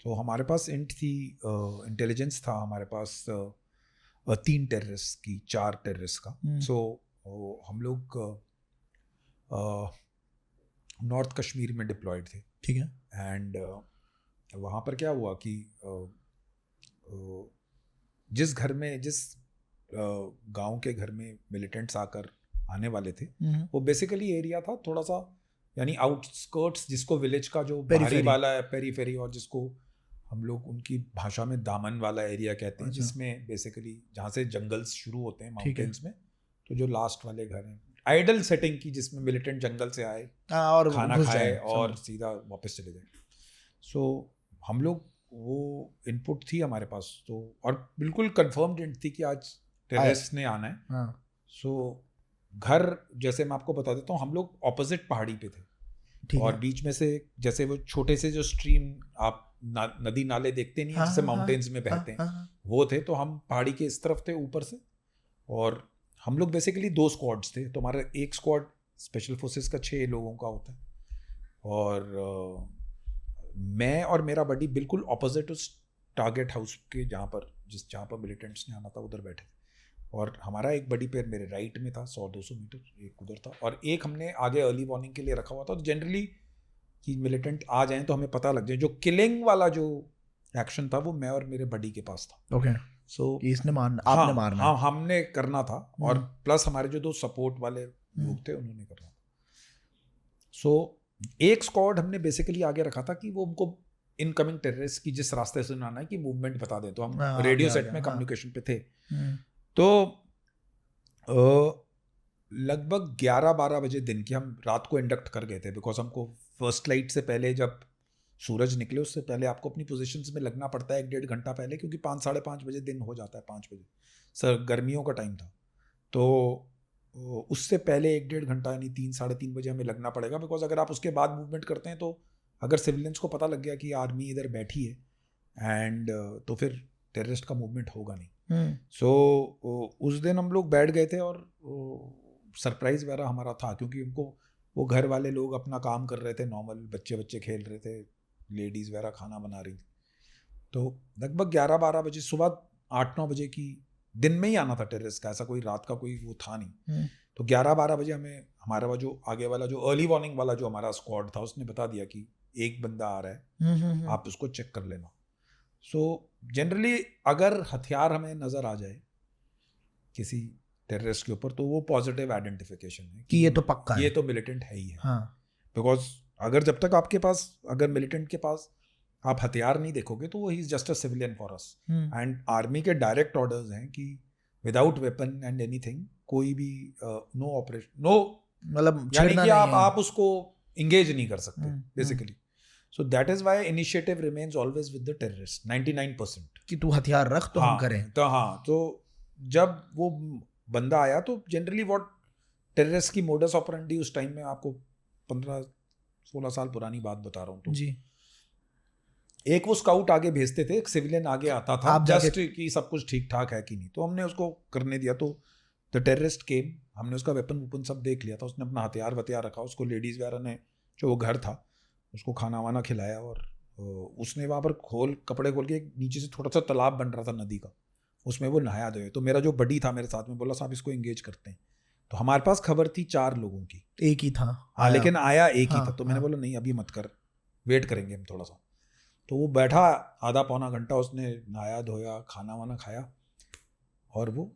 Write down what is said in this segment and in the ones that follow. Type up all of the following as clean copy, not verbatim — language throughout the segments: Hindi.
तो हमारे पास इंट थी, इंटेलिजेंस था हमारे पास 3 टेररिस्ट की, 4 टेररिस्ट का। सो हम लोग नॉर्थ कश्मीर में डिप्लॉयड थे। ठीक है। एंड वहाँ पर क्या हुआ कि जिस घर में, जिस गांव के घर में मिलिटेंट्स आने वाले थे, वो बेसिकली एरिया था थोड़ा सा, यानी आउटस्कर्ट्स, जिसको विलेज का जो बाहरी वाला है, पेरीफेरी, और जिसको हम लोग उनकी भाषा में दामन वाला एरिया कहते हैं, जिसमें बेसिकली जहाँ से जंगल्स शुरू होते हैं माउंटेन्स में, तो जो लास्ट वाले घर हैं, आइडल सेटिंग की, जिसमें मिलिटेंट जंगल से आए और खाना खाए और सीधा वापस चले गए। सो हम लोग, वो इनपुट थी हमारे पास, तो और बिल्कुल कंफर्म्ड इंट थी कि आज टेररिस्ट ने आना है। सो घर, जैसे मैं आपको बता देता हूँ, हम लोग ऑपोजिट पहाड़ी पे थे, और बीच में से जैसे वो छोटे से जो स्ट्रीम, आप नदी नाले देखते नहीं, जैसे माउंटेन्स में बहते हैं, वो थे। तो हम पहाड़ी के इस तरफ थे ऊपर से, और हम लोग बेसिकली 2 स्क्वाड्स थे। तो हमारा एक स्क्वाड स्पेशल फोर्सेस का 6 लोगों का होता है, और मैं और मेरा बडी बिल्कुल ऑपोजिट उस टारगेट हाउस के जहाँ पर मिलिटेंट्स ने आना था, उधर बैठे थे। और हमारा एक बडी पेयर मेरे राइट में था 100-200 मीटर, एक उधर था, और एक हमने आगे अर्ली वार्निंग के लिए रखा हुआ था। तो जनरली कि मिलिटेंट आ जाएं तो हमें पता लग जाए। जो किलिंग वाला जो एक्शन था, वो मैं और मेरे बडी के पास था। ओके। सो इसने आपने मारना। हाँ, हमने करना था, और प्लस हमारे जो 2 सपोर्ट वाले लोग थे, उन्होंने करना था। सो एक स्क्वाड हमने बेसिकली आगे रखा था कि वो उनको इनकमिंग टेररिस्ट की जिस रास्ते से आना है कि मूवमेंट बता दें। तो हम रेडियो सेट में कम्युनिकेशन पे थे। तो लगभग 11-12 बजे दिन की, हम रात को इंडक्ट कर गए थे, बिकॉज हमको फर्स्ट लाइट से पहले, जब सूरज निकले उससे पहले आपको अपनी पोजीशंस में लगना पड़ता है 1-1.5 घंटा पहले, क्योंकि 5-5:30 बजे दिन हो जाता है। 5 बजे सर गर्मियों का टाइम था, तो उससे पहले 1-1.5 घंटा, यानी 3-3:30 बजे हमें लगना पड़ेगा। बिकॉज अगर आप उसके बाद मूवमेंट करते हैं, तो अगर सिविलियंस को पता लग गया कि आर्मी इधर बैठी है, एंड तो फिर टेररिस्ट का मूवमेंट होगा नहीं। सो उस दिन हम लोग बैठ गए थे, और सरप्राइज वगैरह हमारा था, क्योंकि उनको, वो घर वाले लोग अपना काम कर रहे थे नॉर्मल, बच्चे खेल रहे थे, लेडीज़ वगैरह खाना बना रही थी। तो लगभग 11-12 बजे, सुबह 8-9 बजे की, दिन में ही आना था टेररिस्ट का, ऐसा कोई रात का कोई वो था नहीं। तो 11-12 बजे हमें हमारा जो आगे वाला, जो अर्ली वार्निंग वाला जो हमारा स्क्वाड था, उसने बता दिया कि एक बंदा आ रहा है, आप उसको चेक कर लेना। सो जनरली अगर हथियार हमें नज़र आ जाए किसी टेररिस्ट के ऊपर, तो वो पॉजिटिव आइडेंटिफिकेशन है कि ये तो पक्का है, ये तो मिलिटेंट है ही है। हाँ। बिकॉज अगर जब तक आपके पास, अगर मिलिटेंट के पास आप हथियार नहीं देखोगे, तो वो he is just a civilian for us. And army के डायरेक्ट ऑर्डर्स हैं कि विदाउट वेपन एंड एनीथिंग, कोई भी नो ऑपरेशन, नो, मतलब यानी कि आप उसको इंगेज नहीं कर सकते basically. So that is why initiative remains always with the terrorist 99%, कि तू हथियार रख तो हम करें। तो जब वो बंदा आया, तो जनरली व्हाट टेररिस्ट की मोडस ऑपरेंडी उस टाइम में, आपको 15-16 साल पुरानी बात बता रहा हूँ, तो जी, एक वो स्काउट आगे भेजते थे, एक सिविलियन आगे आता था जस्ट कि सब कुछ ठीक ठाक है कि नहीं। तो हमने उसको करने दिया, तो द टेररिस्ट केम, हमने उसका वेपन सब देख लिया था, उसने अपना हथियार रखा, उसको लेडीज़ वगैरह ने, जो वो घर था, उसको खाना वाना खिलाया, और उसने वहाँ पर कपड़े खोल के, नीचे से थोड़ा सा तालाब बन रहा था नदी का, उसमें वो नहाया धोए। तो मेरा जो बडी था मेरे साथ में, बोला साहब इसको एंगेज करते हैं। तो हमारे पास खबर थी 4 लोगों की, एक ही था, हाँ, लेकिन आया एक ही था। तो मैंने बोला नहीं, अभी मत कर, वेट करेंगे हम थोड़ा सा। तो वो बैठा आधा-पौना घंटा, उसने नहाया धोया, खाना वाना खाया, और वो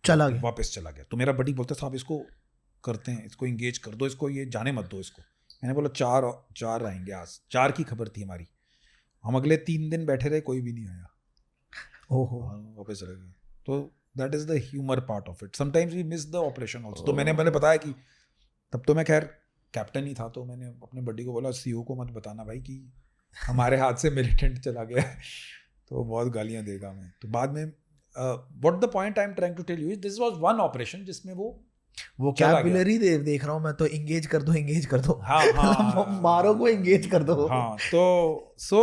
चला गया, वापस चला गया। तो मेरा बडी बोलता साहब इसको करते हैं, इसको एंगेज कर दो, इसको ये जाने मत दो इसको। मैंने बोला 4 आएंगे आज, 4 की खबर थी हमारी। हम अगले 3 दिन बैठे रहे, कोई भी नहीं आया, ओहो, वापस चले गए। तो that is the humour part of it, sometimes we miss the operation also. तो मैंने बताया कि तब तो मैं खैर कैप्टन ही था, तो मैंने अपने बडी को बोला सीओ को मत बताना भाई कि हमारे हाथ से मिलिटेंट चला गया है, तो बहुत गालियां देगा मैं। तो बाद में what the point I am trying to tell you is this was one operation जिसमें वो कैपिलरी देख रहा हूँ मैं, तो एंगेज कर दो, हाँ, मारो को एंगेज कर दो, हाँ। तो सो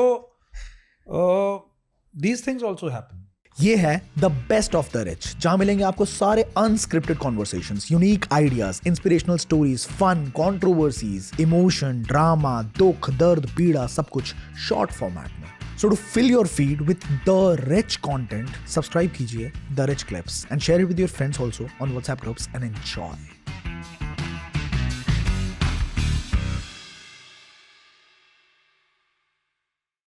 these things also happen. ये है the best of the rich, जहां मिलेंगे आपको सारे unscripted conversations, unique ideas, inspirational stories, fun, controversies, emotion, drama, दुख, दर्द, पीड़ा, सब कुछ शॉर्ट फॉर्मेट में। So to fill your feed with the rich content, subscribe कीजिए The Rich Clips and share it with your friends also on WhatsApp groups and enjoy.